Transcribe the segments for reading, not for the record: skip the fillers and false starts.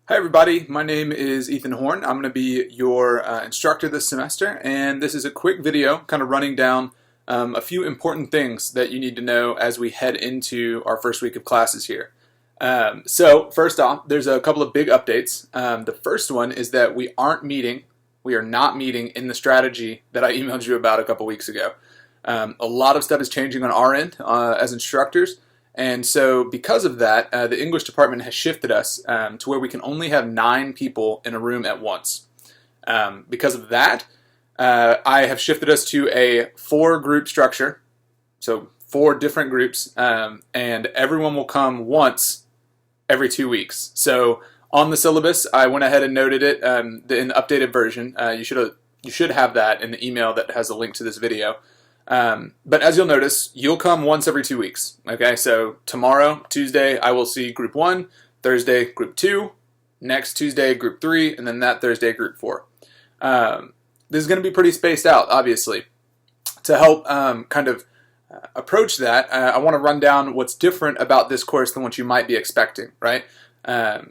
Hi everybody, my name is Ethan Horn. I'm going to be your instructor this semester, and this is a quick video kind of running down a few important things that you need to know as we head into our first week of classes here. So first off, there's a couple of big updates. The first one is that we are not meeting in the strategy that I emailed you about a couple weeks ago. A lot of stuff is changing on our end as instructors. And so because of that, the English department has shifted us to where we can only have 9 people in a room at once. Because of that, I have shifted us to a 4-group structure, so 4 different groups, and everyone will come once every 2 weeks. So on the syllabus, I went ahead and noted it in the updated version. You should have that in the email that has a link to this video. But as you'll notice, you'll come once every 2 weeks. Okay, so tomorrow, Tuesday, I will see group 1, Thursday, group 2, next Tuesday, group 3, and then that Thursday, group 4. This is going to be pretty spaced out, obviously. To help approach that, I want to run down what's different about this course than what you might be expecting, right? A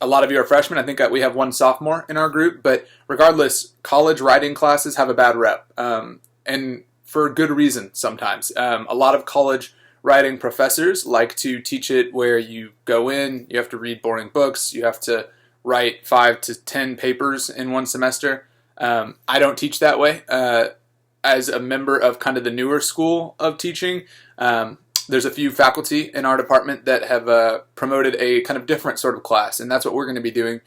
lot of you are freshmen. I think we have 1 sophomore in our group, but regardless, college writing classes have a bad rep. And for good reason sometimes. A lot of college writing professors like to teach it where you go in, you have to read boring books, you have to write 5 to 10 papers in one semester. I don't teach that way. As a member of kind of the newer school of teaching, there's a few faculty in our department that have promoted a kind of different sort of class, and that's what we're going to be doing.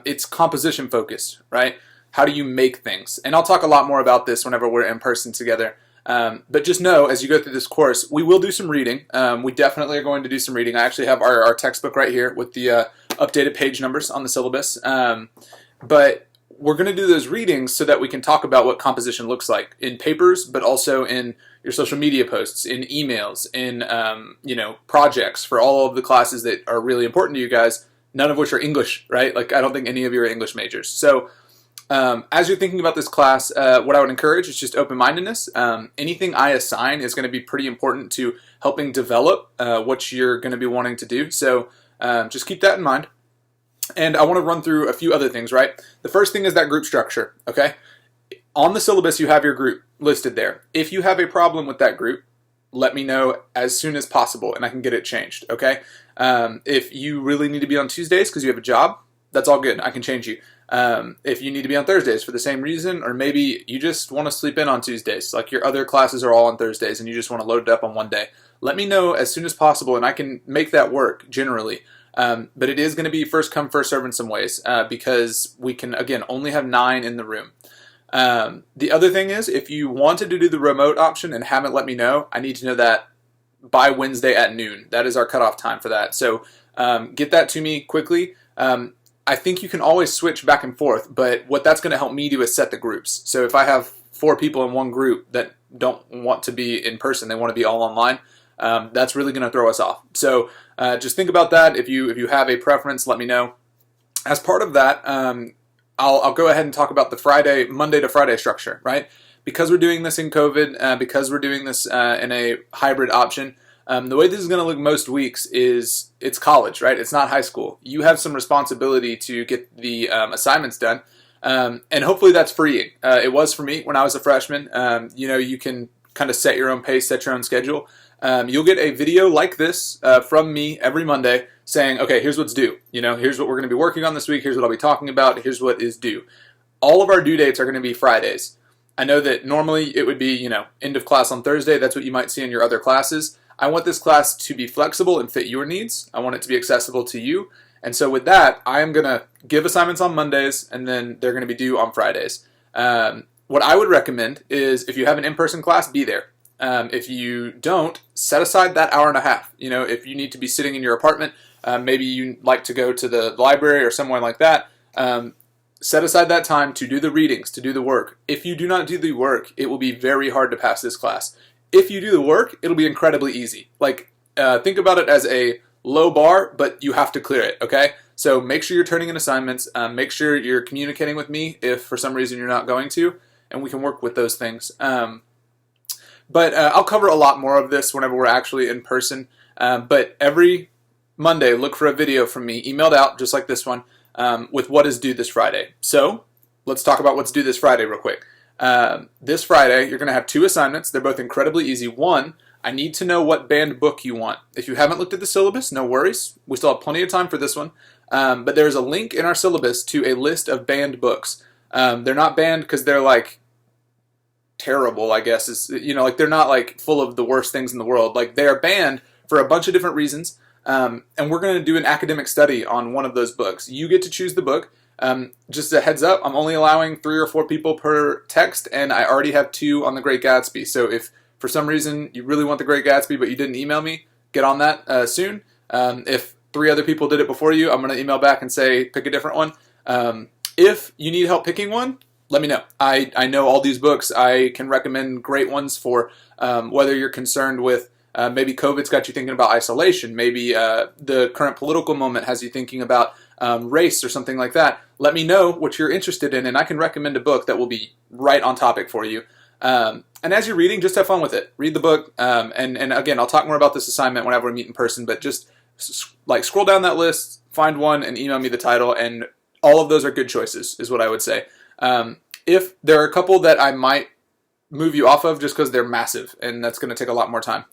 It's composition focused, right? How do you make things? And I'll talk a lot more about this whenever we're in person together. But just know, as you go through this course, we will do some reading. We definitely are going to do some reading. I actually have our textbook right here with the updated page numbers on the syllabus. But we're going to do those readings so that we can talk about what composition looks like in papers, but also in your social media posts, in emails, in projects for all of the classes that are really important to you guys, none of which are English, right? Like, I don't think any of you are English majors. So as you're thinking about this class, what I would encourage is just open-mindedness. Anything I assign is going to be pretty important to helping develop what you're going to be wanting to do. So just keep that in mind. And I want to run through a few other things, right? The first thing is that group structure, okay? On the syllabus, you have your group listed there. If you have a problem with that group, let me know as soon as possible and I can get it changed, okay? If you really need to be on Tuesdays because you have a job, that's all good. I can change you. If you need to be on Thursdays for the same reason, or maybe you just want to sleep in on Tuesdays, like your other classes are all on Thursdays and you just want to load it up on one day, let me know as soon as possible and I can make that work generally. But it is going to be first come, first serve in some ways because we can, again, only have 9 in the room. The other thing is, if you wanted to do the remote option and haven't let me know, I need to know that by Wednesday at noon. That is our cutoff time for that. So get that to me quickly. I think you can always switch back and forth, but what that's going to help me do is set the groups. So if I have 4 people in one group that don't want to be in person, they want to be all online, that's really going to throw us off. So just think about that. If you have a preference, let me know. As part of that, I'll go ahead and talk about the Monday to Friday structure, right? Because we're doing this in COVID, because we're doing this in a hybrid option, the way this is going to look most weeks is it's college, right? It's not high school. You have some responsibility to get the assignments done, and hopefully that's freeing. It was for me when I was a freshman. You can kind of set your own pace, set your own schedule. You'll get a video like this from me every Monday saying, okay, here's what's due. Here's what we're going to be working on this week. Here's what I'll be talking about. Here's what is due. All of our due dates are going to be Fridays. I know that normally it would be, end of class on Thursday. That's what you might see in your other classes. I want this class to be flexible and fit your needs. I want it to be accessible to you. And so with that, I am going to give assignments on Mondays, and then they're going to be due on Fridays. What I would recommend is if you have an in-person class, be there. If you don't, set aside that hour and a half. If you need to be sitting in your apartment, maybe you like to go to the library or somewhere like that, set aside that time to do the readings, to do the work. If you do not do the work, it will be very hard to pass this class. If you do the work, it'll be incredibly easy. Think about it as a low bar, but you have to clear it, okay? So make sure you're turning in assignments. Make sure you're communicating with me if for some reason you're not going to, and we can work with those things. But I'll cover a lot more of this whenever we're actually in person. But every Monday, look for a video from me emailed out, just like this one, with what is due this Friday. So let's talk about what's due this Friday real quick. This Friday, you're going to have 2 assignments. They're both incredibly easy. One, I need to know what banned book you want. If you haven't looked at the syllabus, no worries. We still have plenty of time for this one. But there's a link in our syllabus to a list of banned books. They're not banned because they're like terrible, I guess. Like they're not like full of the worst things in the world. Like they are banned for a bunch of different reasons. And we're going to do an academic study on one of those books. You get to choose the book. Just a heads up, I'm only allowing 3 or 4 people per text, and I already have 2 on The Great Gatsby. So if for some reason you really want The Great Gatsby but you didn't email me, get on that soon. If 3 other people did it before you, I'm going to email back and say pick a different one. If you need help picking one, let me know. I know all these books. I can recommend great ones for whether you're concerned with maybe COVID's got you thinking about isolation. Maybe the current political moment has you thinking about race or something like that. Let me know what you're interested in, and I can recommend a book that will be right on topic for you. And as you're reading, just have fun with it. Read the book, and again, I'll talk more about this assignment whenever we meet in person, but just like scroll down that list, find one, and email me the title, and all of those are good choices, is what I would say. If there are a couple that I might move you off of just because they're massive, and that's going to take a lot more time.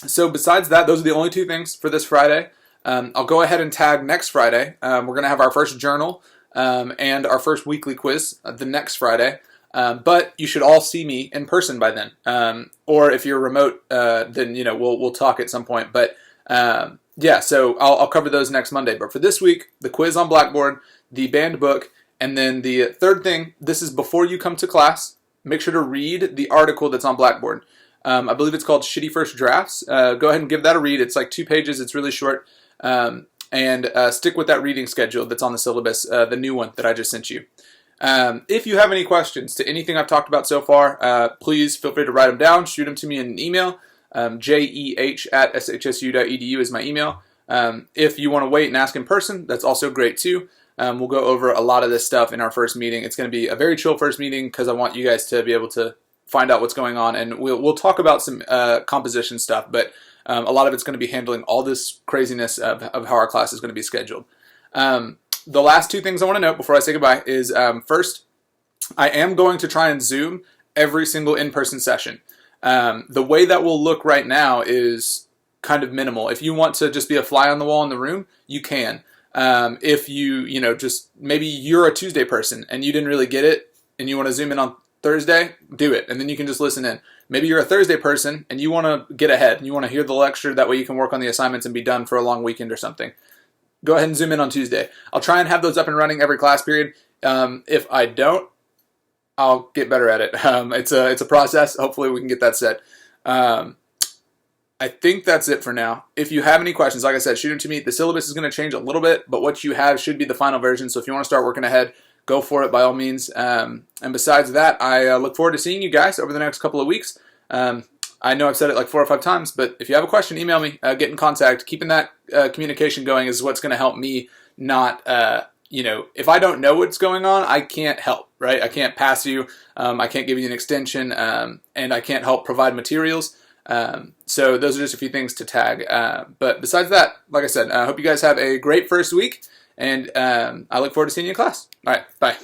So besides that, those are the only 2 things for this Friday. I'll go ahead and tag next Friday. We're going to have our first journal and our first weekly quiz the next Friday. But you should all see me in person by then. Or if you're remote, then we'll talk at some point. But yeah, so I'll cover those next Monday. But for this week, the quiz on Blackboard, the banned book, and then the third thing, this is before you come to class. Make sure to read the article that's on Blackboard. I believe it's called Shitty First Drafts. Go ahead and give that a read. It's like 2 pages. It's really short. And stick with that reading schedule that's on the syllabus, the new one that I just sent you. If you have any questions to anything I've talked about so far, please feel free to write them down. Shoot them to me in an email. jeh@shsu.edu is my email. If you want to wait and ask in person, that's also great too. We'll go over a lot of this stuff in our first meeting. It's going to be a very chill first meeting because I want you guys to be able to find out what's going on, and we'll talk about some composition stuff, but a lot of it's going to be handling all this craziness of how our class is going to be scheduled. The last 2 things I want to note before I say goodbye is, first, I am going to try and Zoom every single in-person session. The way that will look right now is kind of minimal. If you want to just be a fly on the wall in the room, you can. If just maybe you're a Tuesday person and you didn't really get it and you want to Zoom in on Thursday, do it, and then you can just listen in. Maybe you're a Thursday person and you want to get ahead and you want to hear the lecture, that way you can work on the assignments and be done for a long weekend or something. Go ahead and Zoom in on Tuesday. I'll try and have those up and running every class period. If I don't, I'll get better at it. It's a process. Hopefully we can get that set. I think that's it for now. If you have any questions, like I said, shoot them to me. The syllabus is going to change a little bit, but what you have should be the final version. So if you want to start working ahead, go for it by all means. And besides that, I look forward to seeing you guys over the next couple of weeks. I know I've said it like 4 or 5 times, but if you have a question, email me, get in contact. Keeping that communication going is what's going to help me not, if I don't know what's going on, I can't help, right? I can't pass you, I can't give you an extension, and I can't help provide materials. So those are just a few things to tag. But besides that, like I said, I hope you guys have a great first week, and I look forward to seeing you in class. All right, bye.